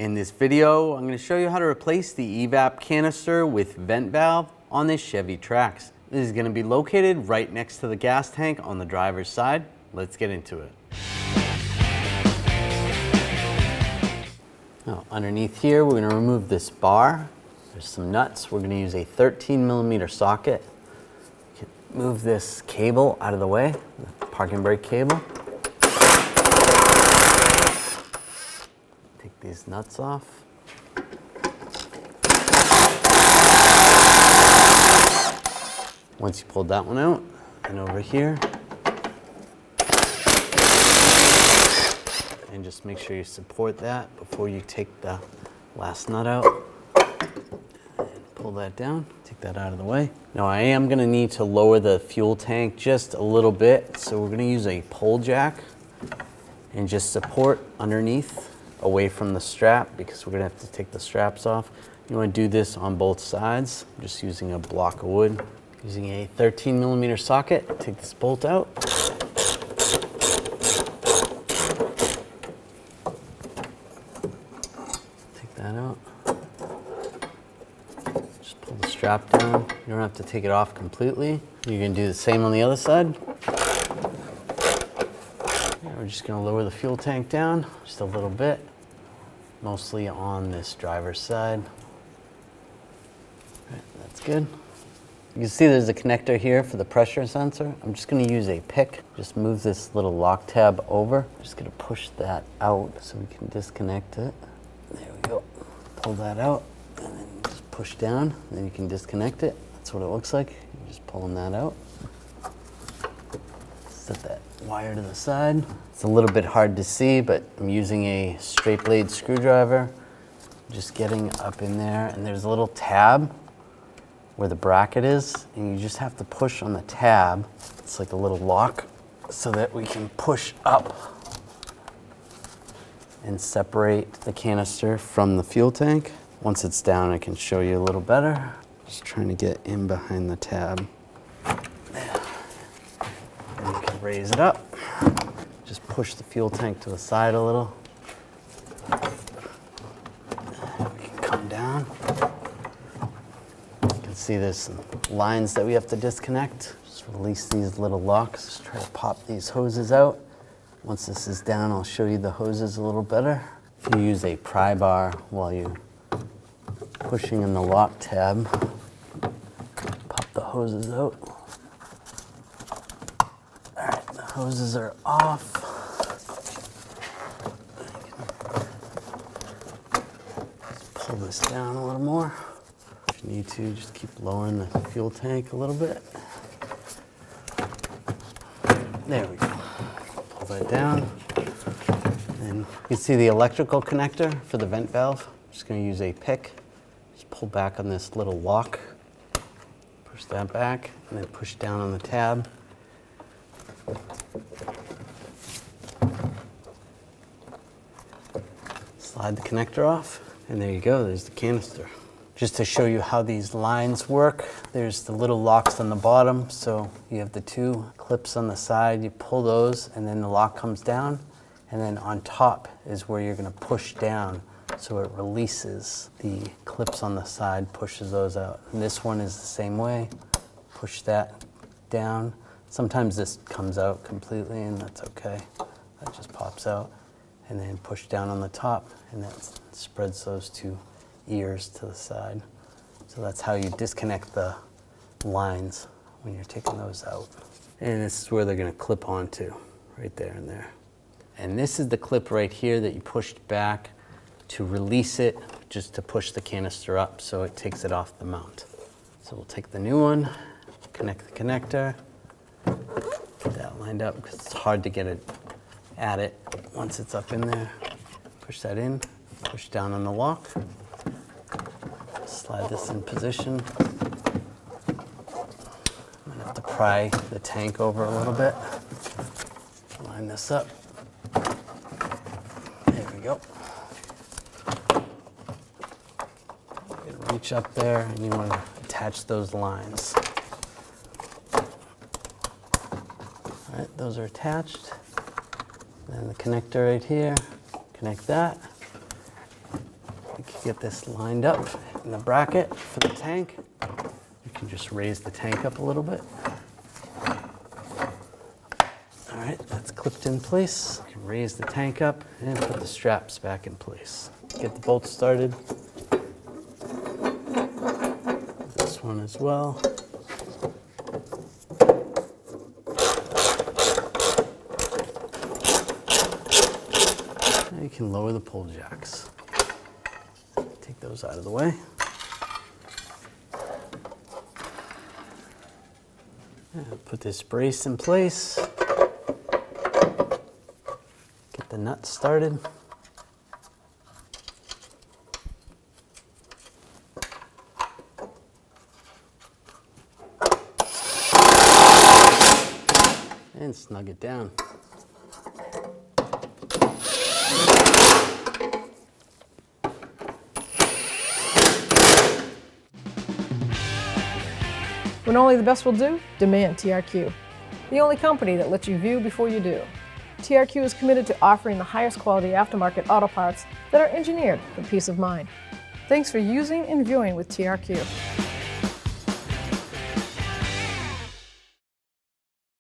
In this video, I'm going to show you how to replace the evap canister with vent valve on this Chevy Trax. This is going to be located right next to the gas tank on the driver's side. Let's get into it. Now, underneath here, we're going to remove this bar. There's some nuts. We're going to use a 13mm socket. Move this cable out of the way, the parking brake cable. Take these nuts off. Once you pulled that one out, and over here, and just make sure you support that before you take the last nut out. And pull that down, take that out of the way. Now I am gonna need to lower the fuel tank just a little bit, so we're gonna use a pole jack and just support underneath away from the strap, because we're gonna have to take the straps off. You wanna do this on both sides. I'm just using a block of wood. Using a 13mm socket, take this bolt out. Take that out. Just pull the strap down. You don't have to take it off completely. You're gonna do the same on the other side. We're just gonna lower the fuel tank down just a little bit, mostly on this driver's side. All right, that's good. You can see there's a connector here for the pressure sensor. I'm just gonna use a pick. Just move this little lock tab over. Just gonna push that out so we can disconnect it. There we go. Pull that out and then just push down, and then you can disconnect it. That's what it looks like. You're just pulling that out. Set that wire to the side. It's a little bit hard to see, but I'm using a straight blade screwdriver. Just getting up in there, and there's a little tab where the bracket is, and you just have to push on the tab. It's like a little lock, so that we can push up and separate the canister from the fuel tank. Once it's down, I can show you a little better. Just trying to get in behind the tab. There. And you can raise it up. Just push the fuel tank to the side a little. We can come down. See, there's some lines that we have to disconnect. Just release these little locks. Just try to pop these hoses out. Once this is down, I'll show you the hoses a little better. If you use a pry bar while you're pushing in the lock tab, pop the hoses out. All right, the hoses are off. Just pull this down a little more. If you need to, just keep lowering the fuel tank a little bit. There we go. Pull that down. And you can see the electrical connector for the vent valve. I'm just going to use a pick. Just pull back on this little lock. Push that back, and then push down on the tab. Slide the connector off, and there you go. There's the canister. Just to show you how these lines work, there's the little locks on the bottom. So you have the two clips on the side, you pull those, and then the lock comes down. And then on top is where you're gonna push down, so it releases the clips on the side, pushes those out. And this one is the same way. Push that down. Sometimes this comes out completely, and that's okay. That just pops out. And then push down on the top, and that spreads those two ears to the side. So that's how you disconnect the lines when you're taking those out. And this is where they're gonna clip onto, right there and there. And this is the clip right here that you pushed back to release it, just to push the canister up so it takes it off the mount. So we'll take the new one, connect the connector, get that lined up because it's hard to get it at it once it's up in there. Push that in, push down on the lock. Slide this in position. I'm gonna have to pry the tank over a little bit. Line this up. There we go. Reach up there, and you want to attach those lines. All right, those are attached. And the connector right here, connect that. you can get this lined up in the bracket for the tank. You can just raise the tank up a little bit. All right, that's clipped in place. You can raise the tank up and put the straps back in place. Get the bolts started. This one as well. Now you can lower the pull jacks. Take those out of the way. And put this brace in place. Get the nuts started. And snug it down. When only the best will do, demand TRQ. The only company that lets you view before you do. TRQ is committed to offering the highest quality aftermarket auto parts that are engineered for peace of mind. Thanks for using and viewing with TRQ.